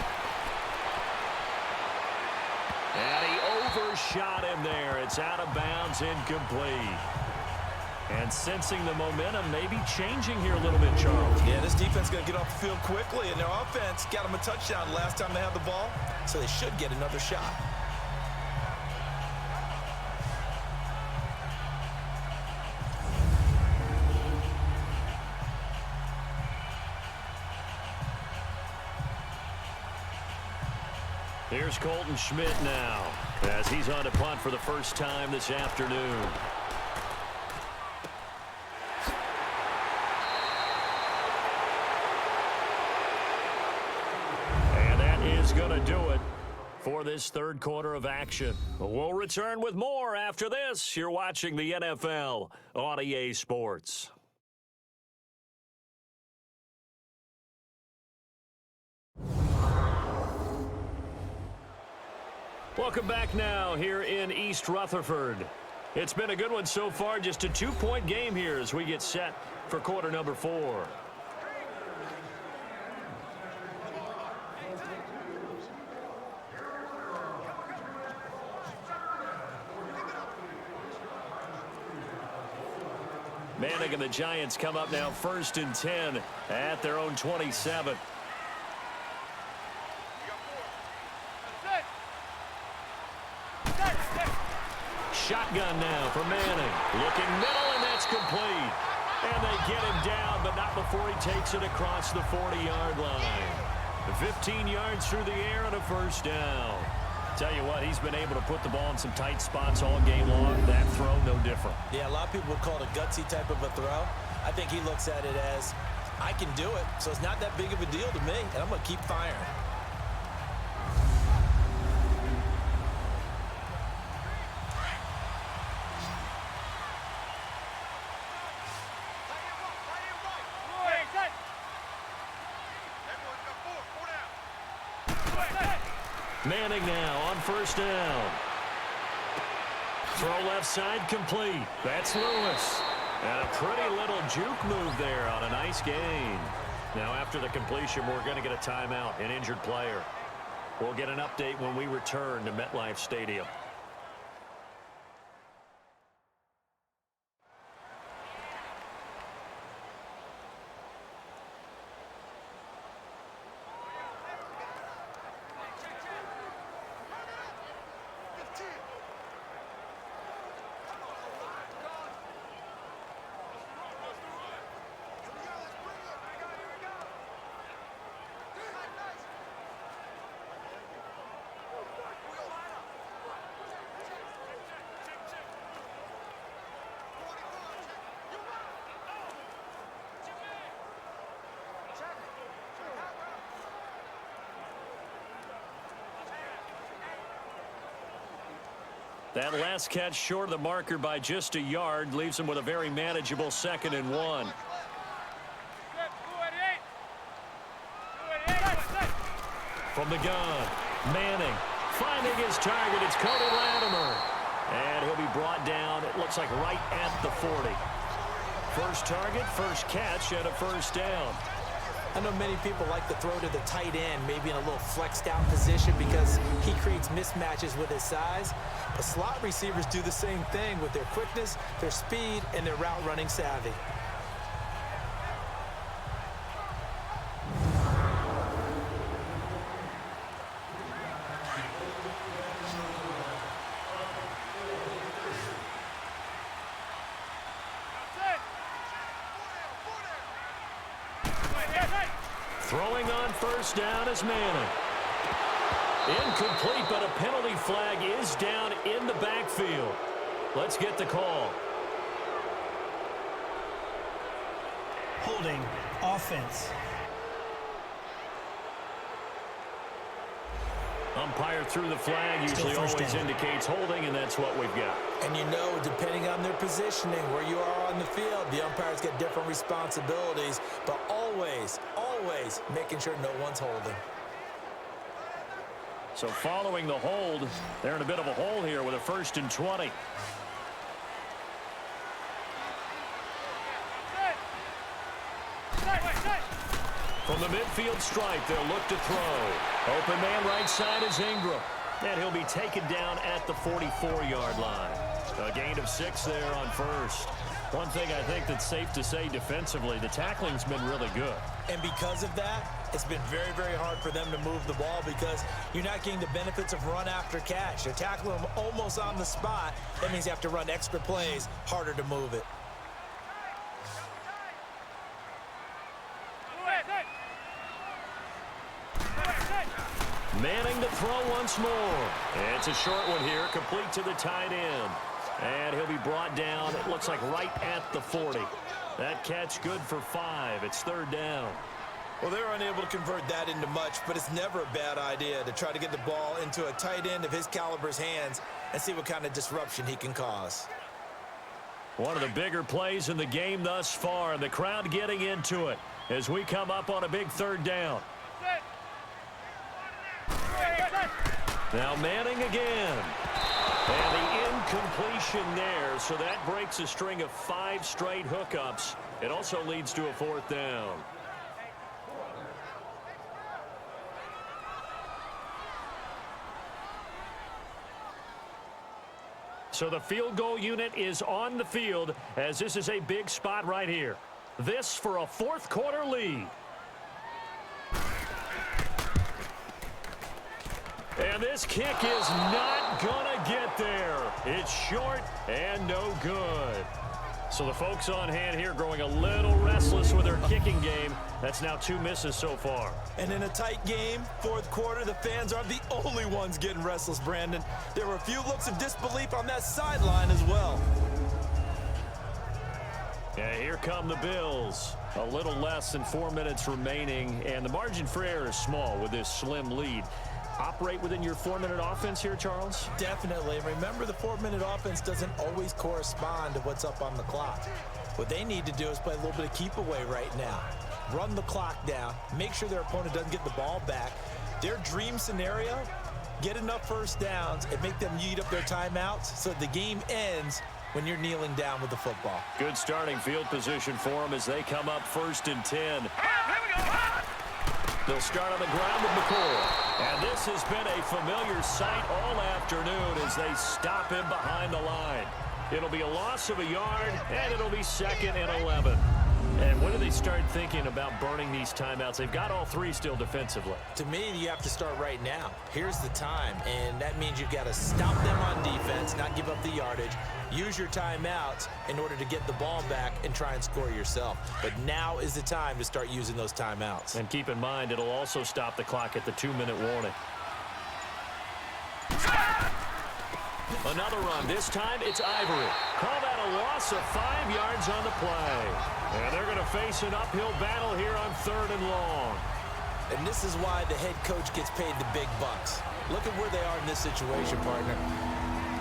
And he overshot him there. It's out of bounds, incomplete. And sensing the momentum maybe changing here a little bit, Charles. Yeah, this defense is going to get off the field quickly, and their offense got them a touchdown last time they had the ball, so they should get another shot. Here's Colton Schmidt now, as he's on to punt for the first time this afternoon. And that is going to do it for this 3rd quarter of action. We'll return with more after this. You're watching the NFL on EA Sports. Welcome back now here in East Rutherford. It's been a good one so far. Just a 2-point game here as we get set for quarter number 4. Manning and the Giants come up now 1st and 10 at their own 27. Shotgun now for Manning. Looking middle, and that's complete. And they get him down, but not before he takes it across the 40-yard line. 15 yards through the air and a 1st down. Tell you what, he's been able to put the ball in some tight spots all game long. That throw, no different. Yeah, a lot of people would call it a gutsy type of a throw. I think he looks at it as, I can do it, so it's not that big of a deal to me, and I'm going to keep firing. Manning now on 1st down. Throw left side complete. That's Lewis. And a pretty little juke move there on a nice gain. Now after the completion, we're going to get a timeout, an injured player. We'll get an update when we return to MetLife Stadium. That last catch short of the marker by just a yard leaves him with a very manageable 2nd and 1. From the gun, Manning finding his target. It's Cody Latimer. And he'll be brought down, it looks like right at the 40. First target, first catch, and a 1st down. I know many people like to throw to the tight end, maybe in a little flexed out position because he creates mismatches with his size. But slot receivers do the same thing with their quickness, their speed, and their route running savvy. Throwing on first down is Manning. Incomplete, but a penalty flag is down in the backfield. Let's get the call. Holding offense. Umpire threw the flag, usually always indicates holding, and that's what we've got. And you know, depending on their positioning, where you are on the field, the umpires get different responsibilities, but always making sure no one's holding. So following the hold, they're in a bit of a hole here with a 1st and 20. From the midfield stripe, they'll look to throw. Open man right side is Ingram. And he'll be taken down at the 44-yard line. A gain of 6 there on first. One thing I think that's safe to say defensively, the tackling's been really good. And because of that, it's been very, very hard for them to move the ball because you're not getting the benefits of run after catch. You're tackling them almost on the spot. That means you have to run extra plays, harder to move it. Manning to throw once more. It's a short one here, complete to the tight end. And he'll be brought down, it looks like right at the 40. That catch good for 5. It's 3rd down. Well, they're unable to convert that into much, but it's never a bad idea to try to get the ball into a tight end of his caliber's hands and see what kind of disruption he can cause. One of the bigger plays in the game thus far, and the crowd getting into it as we come up on a big 3rd down. Now Manning again. And the incompletion there, so that breaks a string of 5 straight hookups. It also leads to a 4th down. So the field goal unit is on the field as this is a big spot right here. This for a 4th quarter lead. And this kick is not gonna get there. It's short and no good. So the folks on hand here growing a little restless with their kicking game. That's now 2 misses so far. And in a tight game, 4th quarter, the fans aren't the only ones getting restless, Brandon. There were a few looks of disbelief on that sideline as well. Yeah, here come the Bills. A little less than 4 minutes remaining, and the margin for error is small with this slim lead. Operate within your 4-minute offense here, Charles? Definitely. Remember, the 4-minute offense doesn't always correspond to what's up on the clock. What they need to do is play a little bit of keep away right now. Run the clock down. Make sure their opponent doesn't get the ball back. Their dream scenario, get enough first downs and make them eat up their timeouts so the game ends when you're kneeling down with the football. Good starting field position for them as they come up 1st and 10. They'll start on the ground with McCoy. And this has been a familiar sight all afternoon as they stop him behind the line. It'll be a loss of a yard, and it'll be 2nd and 11. And when do they start thinking about burning these timeouts? They've got all 3 still defensively. To me, you have to start right now. Here's the time, and that means you've got to stop them on defense, not give up the yardage. Use your timeouts in order to get the ball back and try and score yourself. But now is the time to start using those timeouts. And keep in mind, it'll also stop the clock at the 2-minute warning. Another run. This time, it's Ivory. Call that a loss of 5 yards on the play. And they're going to face an uphill battle here on 3rd and long. And this is why the head coach gets paid the big bucks. Look at where they are in this situation, partner.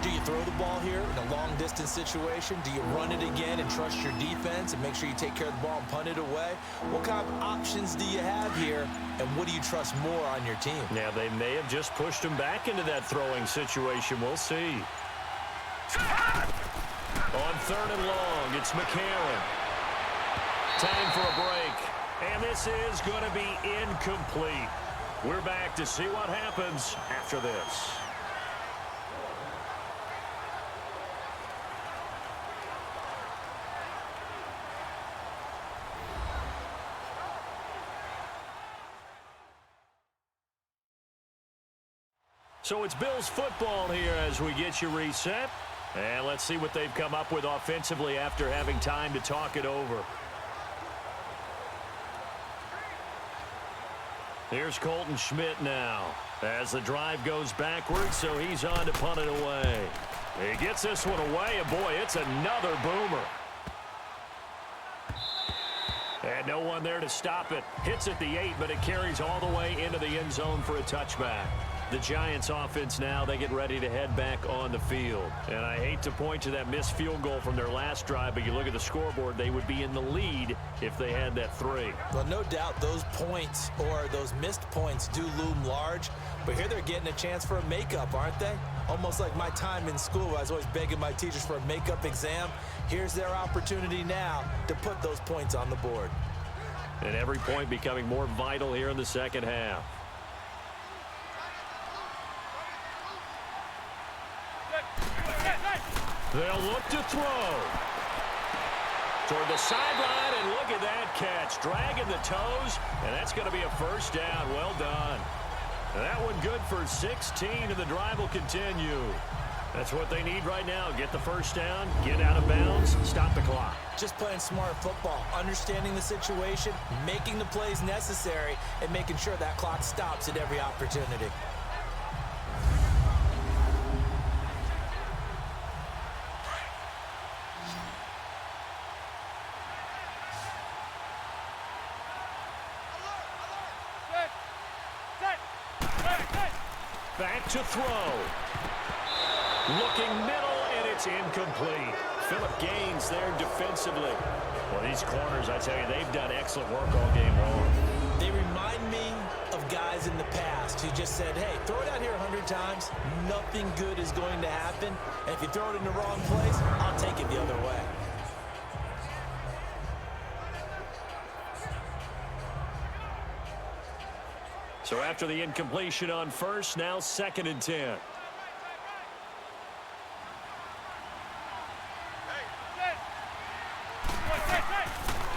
Do you throw the ball here in a long-distance situation? Do you run it again and trust your defense and make sure you take care of the ball and punt it away? What kind of options do you have here, and what do you trust more on your team? Yeah, they may have just pushed him back into that throwing situation. We'll see. On 3rd and long, it's McCarron. Time for a break, and this is going to be incomplete. We're back to see what happens after this. So it's Bills football here as we get you reset. And let's see what they've come up with offensively after having time to talk it over. Here's Colton Schmidt now as the drive goes backwards, so he's on to punt it away. He gets this one away, and boy, it's another boomer. And no one there to stop it. Hits at the 8, but it carries all the way into the end zone for a touchback. The Giants offense now, they get ready to head back on the field. And I hate to point to that missed field goal from their last drive, but you look at the scoreboard, they would be in the lead if they had that 3. Well, no doubt those points or those missed points do loom large, but here they're getting a chance for a makeup, aren't they? Almost like my time in school. I was always begging my teachers for a makeup exam. Here's their opportunity now to put those points on the board. And every point becoming more vital here in the second half. They'll look to throw. Toward the sideline, and look at that catch. Dragging the toes, and that's going to be a first down. Well done. And that one good for 16, and the drive will continue. That's what they need right now. Get the first down, get out of bounds, stop the clock. Just playing smart football, understanding the situation, making the plays necessary, and making sure that clock stops at every opportunity. Back to throw. Looking middle, and it's incomplete. Phillip Gaines there defensively. Well, these corners, I tell you, they've done excellent work all game long. They remind me of guys in the past who just said, hey, throw it out here 100 times. Nothing good is going to happen. And if you throw it in the wrong place, I'll take it the other way. So after the incompletion on first, now 2nd and 10.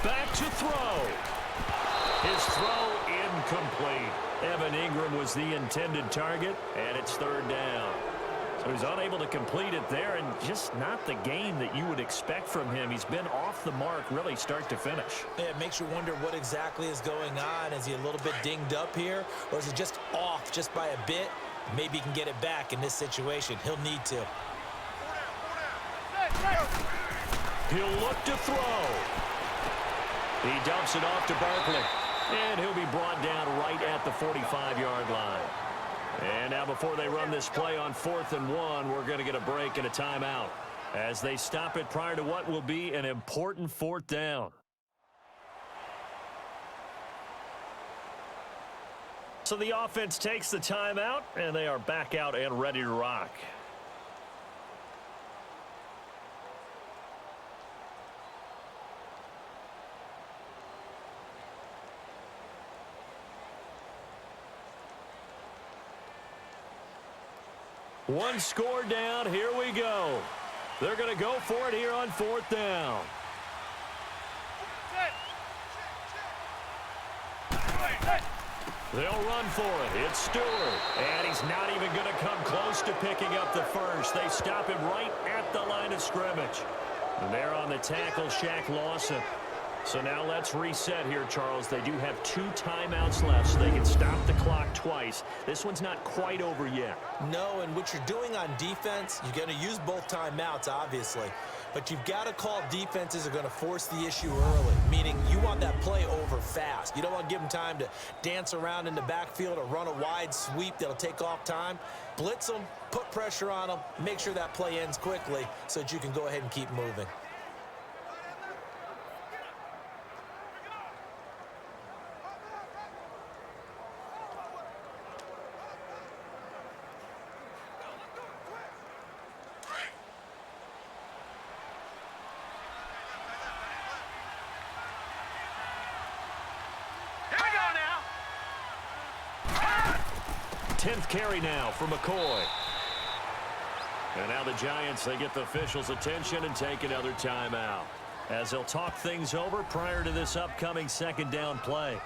Back to throw. His throw incomplete. Evan Ingram was the intended target, and it's 3rd down. So he's unable to complete it there, and just not the game that you would expect from him. He's been off the mark really start to finish. Yeah, it makes you wonder what exactly is going on. Is he a little bit dinged up here, or is he just off just by a bit? Maybe he can get it back in this situation. He'll need to. He'll look to throw. He dumps it off to Barkley, and he'll be brought down right at the 45-yard line. And now before they run this play on 4th and 1, we're going to get a break and a timeout as they stop it prior to what will be an important 4th down. So the offense takes the timeout, and they are back out and ready to rock. One score down. Here we go. They're going to go for it here on 4th down. They'll run for it. It's Stewart. And he's not even going to come close to picking up the first. They stop him right at the line of scrimmage. And they're on the tackle, Shaq Lawson. So now let's reset here, Charles. They do have 2 timeouts left, so they can stop the clock twice. This one's not quite over yet. No, and what you're doing on defense, you're going to use both timeouts, obviously. But you've got to call defenses are going to force the issue early, meaning you want that play over fast. You don't want to give them time to dance around in the backfield or run a wide sweep that'll take off time. Blitz them, put pressure on them, make sure that play ends quickly so that you can go ahead and keep moving. Here we go now. 10th carry now for McCoy. And now the Giants, they get the officials' attention and take another timeout as they'll talk things over prior to this upcoming 2nd down play.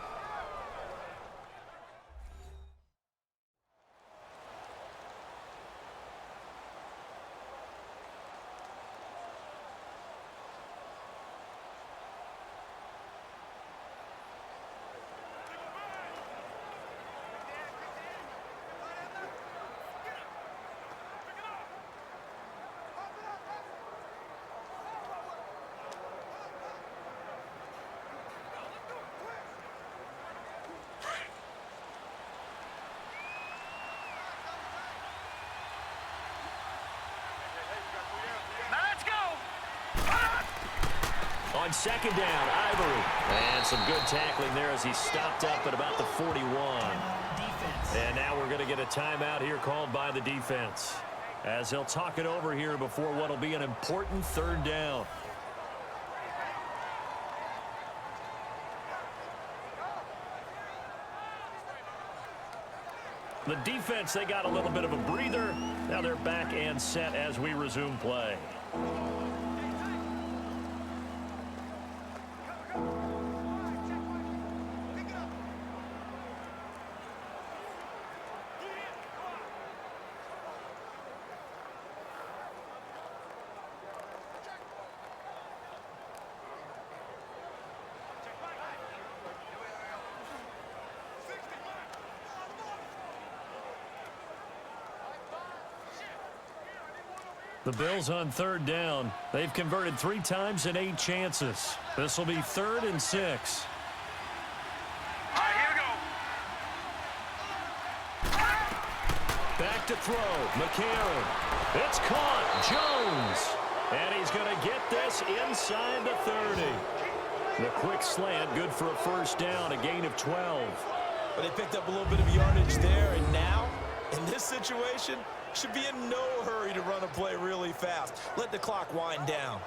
on second down, Ivory. And some good tackling there as he stopped up at about the 41. And now we're going to get a timeout here called by the defense, as they'll talk it over here before what will be an important third down. The defense, they got a little bit of a breather. Now they're back and set as we resume play. The Bills on third down. They've converted 3 times in 8 chances. This will be 3rd and 6. All right, here we go. Back to throw. McCarron. It's caught. Jones. And he's going to get this inside the 30. The quick slant, good for a first down, a gain of 12. But they picked up a little bit of yardage there, and now, in this situation, should be in no hurry to run a play really fast. Let the clock wind down.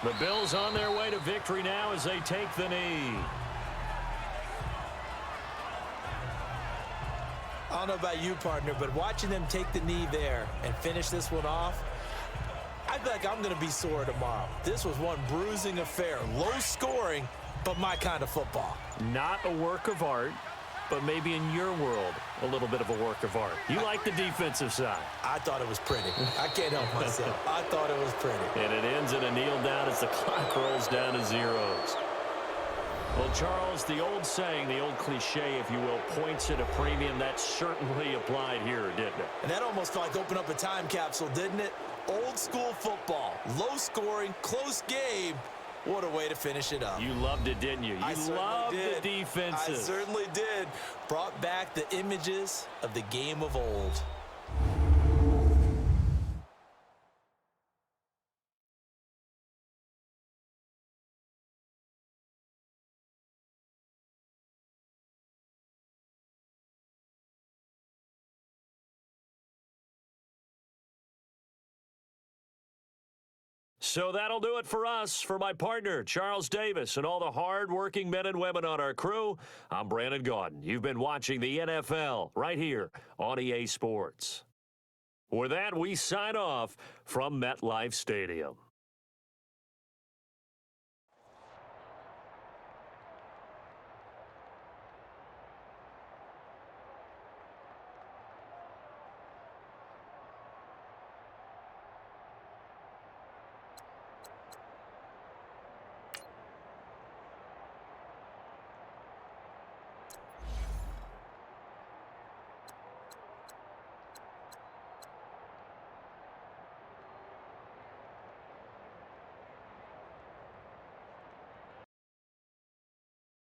The Bills on their way to victory now as they take the knee. I don't know about you, partner, but watching them take the knee there and finish this one off, I feel like I'm going to be sore tomorrow. This was one bruising affair. Low scoring, but my kind of football. Not a work of art, but maybe in your world, a little bit of a work of art. You like the defensive side. I thought it was pretty. I can't help myself. I thought it was pretty. And it ends in a kneel down as the clock rolls down to zeros. Well, Charles, the old saying, the old cliche, if you will, points at a premium, that certainly applied here, didn't it? And that almost felt like open up a time capsule, didn't it? Old school football, low scoring, close game. What a way to finish it up. You loved it, didn't you? You loved the defenses. I certainly did. Brought back the images of the game of old. So that'll do it for us. For my partner, Charles Davis, and all the hard-working men and women on our crew, I'm Brandon Gaudin. You've been watching the NFL right here on EA Sports. With that, we sign off from MetLife Stadium.